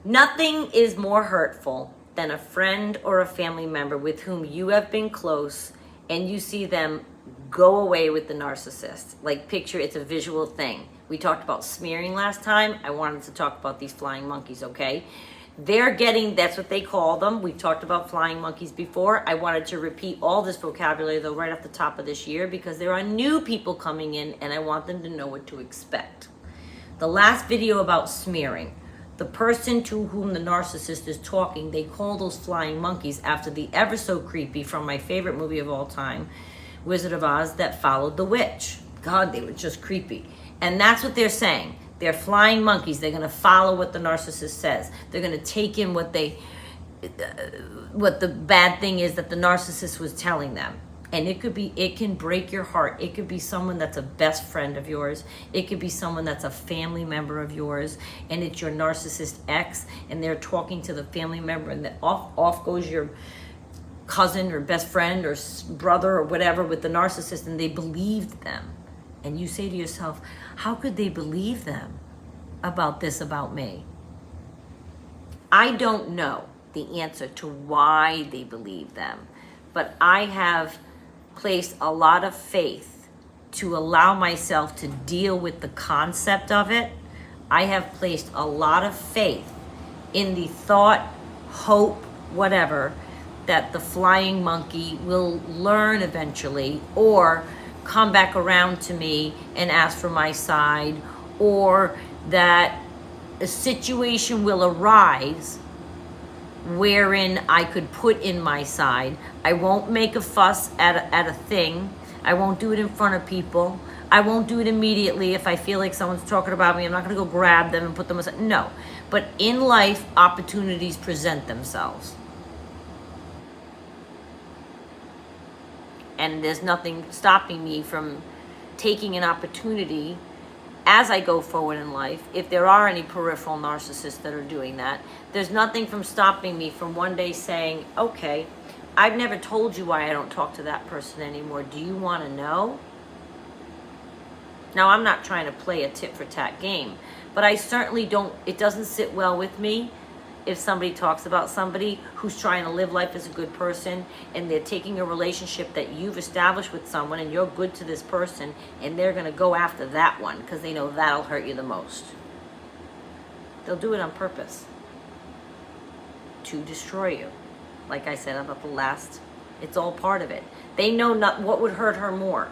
Nothing is more hurtful than a friend or a family member with whom you have been close and you see them go away with the narcissist. Like, picture it's a visual thing. We talked about smearing last time. I wanted to talk about these flying monkeys, okay? They're getting, that's what they call them. We've talked about flying monkeys before. I wanted to repeat all this vocabulary, though, right off the top of this year, because there are new people coming in and I want them to know what to expect. The last video about smearing, the person to whom the narcissist is talking, they call those flying monkeys after the ever so creepy, from my favorite movie of all time, Wizard of Oz, that followed the witch. God, they were just creepy. And that's what they're saying. They're flying monkeys. They're going to follow what the narcissist says. They're going to take in what the bad thing is that the narcissist was telling them. And it can break your heart. It could be someone that's a best friend of yours. It could be someone that's a family member of yours, and it's your narcissist ex, and they're talking to the family member, and then off goes your cousin or best friend or brother or whatever with the narcissist, and they believed them. And you say to yourself, how could they believe them about this about me? I don't know the answer to why they believe them, but I have placed a lot of faith to allow myself to deal with the concept of it. I have placed a lot of faith in the thought, hope, whatever, that the flying monkey will learn eventually, or come back around to me and ask for my side, or that a situation will arise wherein I could put in my side. I won't make a fuss at a thing. I won't do it in front of people. I won't do it immediately if I feel like someone's talking about me. I'm not going to go grab them and put them aside. No. But in life, opportunities present themselves. And there's nothing stopping me from taking an opportunity as I go forward in life. If there are any peripheral narcissists that are doing that, there's nothing from stopping me from one day saying, okay, I've never told you why I don't talk to that person anymore. Do you want to know? Now, I'm not trying to play a tit for tat game, but I certainly don't, it doesn't sit well with me if somebody talks about somebody who's trying to live life as a good person, and they're taking a relationship that you've established with someone and you're good to this person, and they're going to go after that one because they know that'll hurt you the most. They'll do it on purpose to destroy you. Like I said about the last, it's all part of it. They know not what would hurt her more.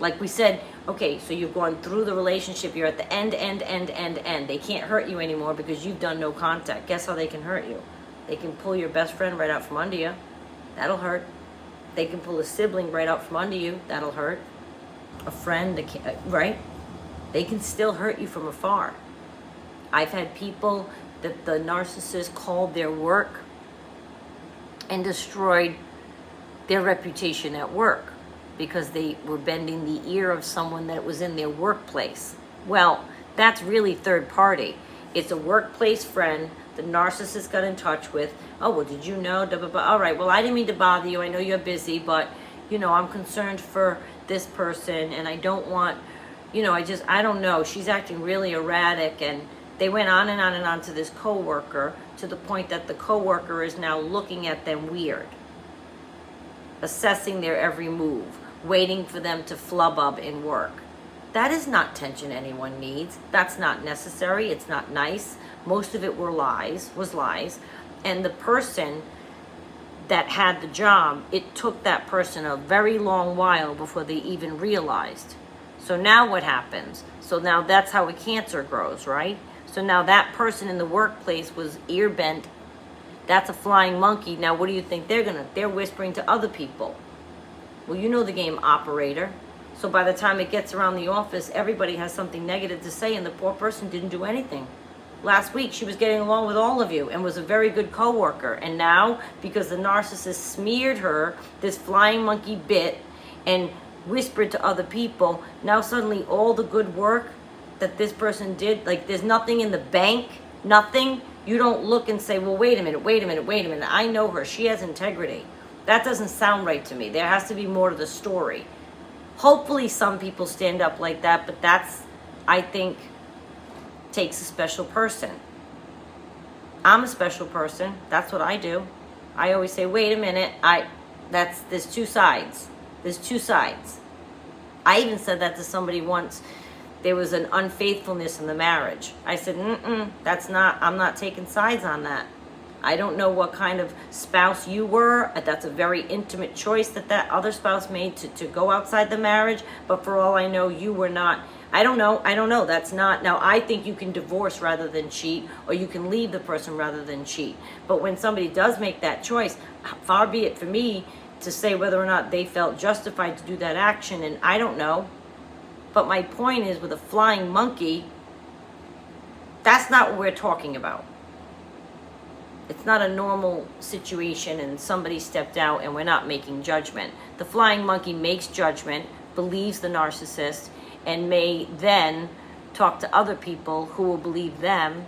Like we said, okay, so you've gone through the relationship, you're at the end. They can't hurt you anymore because you've done no contact. Guess how they can hurt you? They can pull your best friend right out from under you. That'll hurt. They can pull a sibling right out from under you. That'll hurt. A friend, right? They can still hurt you from afar. I've had people that the narcissist called their work and destroyed their reputation at work, because they were bending the ear of someone that was in their workplace. Well, that's really third party. It's a workplace friend the narcissist got in touch with. Oh, well, did you know? Blah, blah, blah. All right, well, I didn't mean to bother you. I know you're busy, but, I'm concerned for this person, and I don't want, I don't know. She's acting really erratic. And they went on and on and on to this coworker, to the point that the coworker is now looking at them weird, assessing their every move, waiting for them to flub up in work. That is not tension anyone needs. That's not necessary. It's not nice. Most of it was lies. And the person that had the job, it took that person a very long while before they even realized. So now what happens? So now that's how a cancer grows, right? So now that person in the workplace was ear bent. That's a flying monkey. Now what do you think they're whispering to other people? Well, you know the game, operator. So by the time it gets around the office, everybody has something negative to say, and the poor person didn't do anything. Last week, she was getting along with all of you and was a very good coworker. And now, because the narcissist smeared her this flying monkey bit and whispered to other people, now suddenly all the good work that this person did, like there's nothing in the bank, nothing. You don't look and say, well, wait a minute. I know her. She has integrity. That doesn't sound right to me. There has to be more to the story. Hopefully some people stand up like that, but that's, I think, takes a special person. I'm a special person. That's what I do. I always say, wait a minute, there's two sides. There's two sides. I even said that to somebody once. There was an unfaithfulness in the marriage. I said, I'm not taking sides on that. I don't know what kind of spouse you were. That's a very intimate choice that other spouse made to go outside the marriage. But for all I know, you were not. I don't know. That's not. Now, I think you can divorce rather than cheat, or you can leave the person rather than cheat. But when somebody does make that choice, far be it for me to say whether or not they felt justified to do that action, and I don't know. But my point is, with a flying monkey, that's not what we're talking about. It's not a normal situation and somebody stepped out and we're not making judgment. The flying monkey makes judgment, believes the narcissist, and may then talk to other people who will believe them.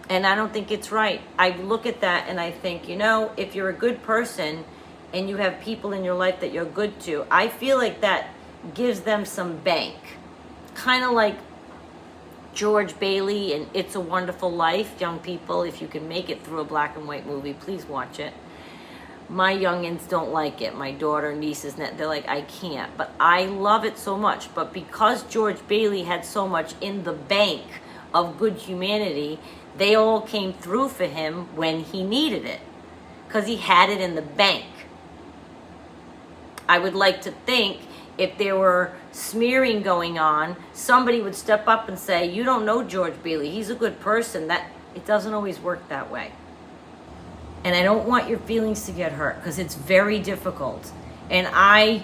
And I don't think it's right. I look at that and I think, if you're a good person and you have people in your life that you're good to, I feel like that gives them some bank. Kind of like George Bailey and It's a Wonderful Life. Young people, if you can make it through a black and white movie, please watch it. My youngins don't like it. My daughter, nieces, they're like, I can't. But I love it so much. But because George Bailey had so much in the bank of good humanity, they all came through for him when he needed it. Because he had it in the bank. I would like to think if there were smearing going on, somebody would step up and say, you don't know George Bailey, he's a good person. That it doesn't always work that way. And I don't want your feelings to get hurt because it's very difficult. And I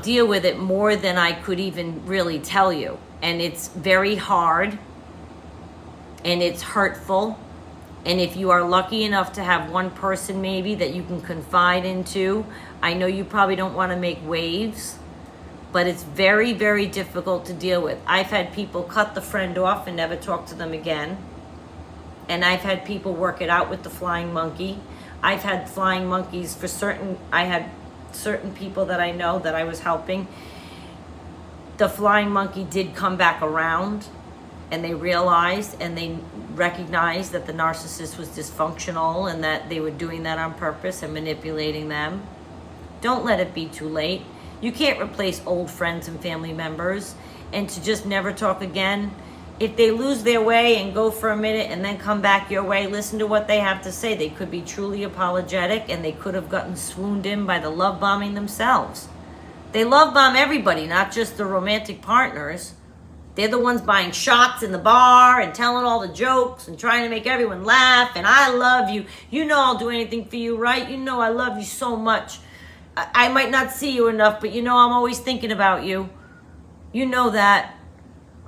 deal with it more than I could even really tell you. And it's very hard and it's hurtful. And if you are lucky enough to have one person maybe that you can confide into, I know you probably don't want to make waves, but it's very, very difficult to deal with. I've had people cut the friend off and never talk to them again. And I've had people work it out with the flying monkey. I've had flying monkeys I had certain people that I know that I was helping. The flying monkey did come back around and they realized and they recognized that the narcissist was dysfunctional and that they were doing that on purpose and manipulating them. Don't let it be too late. You can't replace old friends and family members and to just never talk again. If they lose their way and go for a minute and then come back your way, listen to what they have to say. They could be truly apologetic and they could have gotten swooned in by the love bombing themselves. They love bomb everybody, not just the romantic partners. They're the ones buying shots in the bar and telling all the jokes and trying to make everyone laugh. And I love you. You know I'll do anything for you, right? You know I love you so much. I might not see you enough, but I'm always thinking about you. You know that.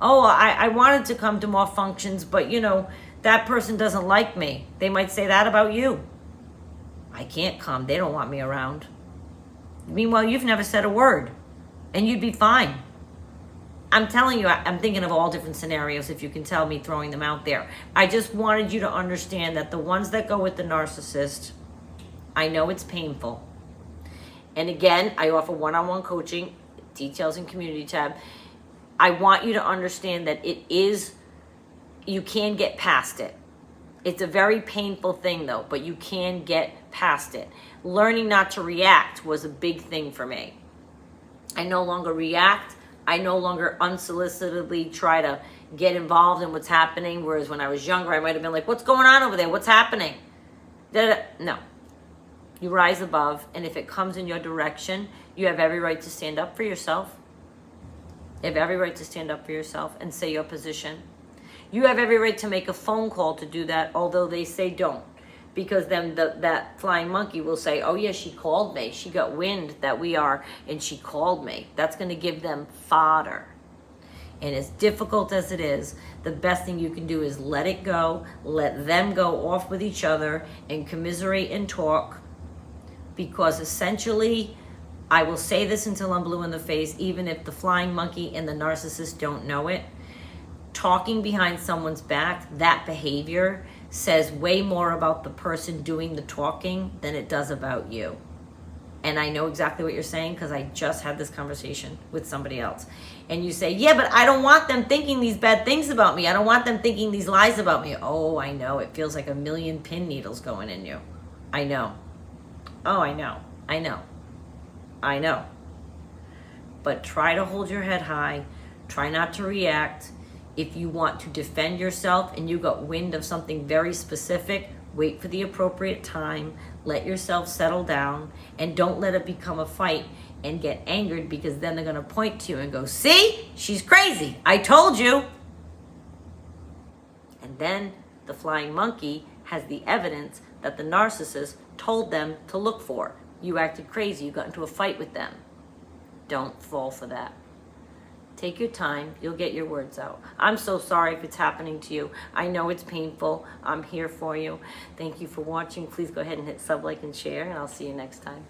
Oh, I wanted to come to more functions, but that person doesn't like me. They might say that about you. I can't come. They don't want me around. Meanwhile, you've never said a word and you'd be fine. I'm telling you, I'm thinking of all different scenarios if you can tell me throwing them out there. I just wanted you to understand that the ones that go with the narcissist, I know it's painful. And again, I offer one-on-one coaching, details in community tab. I want you to understand that you can get past it. It's a very painful thing though, but you can get past it. Learning not to react was a big thing for me. I no longer react. I no longer unsolicitedly try to get involved in what's happening. Whereas when I was younger, I might have been like, what's going on over there? What's happening? No. You rise above, and if it comes in your direction, you have every right to stand up for yourself. You have every right to stand up for yourself and say your position. You have every right to make a phone call to do that, although they say don't. Because then that flying monkey will say, oh yeah, she called me. She got wind that we are, and she called me. That's going to give them fodder. And as difficult as it is, the best thing you can do is let it go. Let them go off with each other and commiserate and talk. Because essentially, I will say this until I'm blue in the face, even if the flying monkey and the narcissist don't know it, talking behind someone's back, that behavior says way more about the person doing the talking than it does about you. And I know exactly what you're saying because I just had this conversation with somebody else. And you say, yeah, but I don't want them thinking these bad things about me. I don't want them thinking these lies about me. Oh, I know. It feels like a million pin needles going in you. I know. Oh, I know. I know. I know. But try to hold your head high. Try not to react. If you want to defend yourself and you got wind of something very specific, wait for the appropriate time. Let yourself settle down and don't let it become a fight and get angered, because then they're going to point to you and go, see, she's crazy. I told you. And then the flying monkey has the evidence that the narcissist told them to look for. You acted crazy. You got into a fight with them. Don't fall for that. Take your time. You'll get your words out. I'm so sorry if it's happening to you. I know it's painful. I'm here for you. Thank you for watching. Please go ahead and hit sub, like, and share, and I'll see you next time.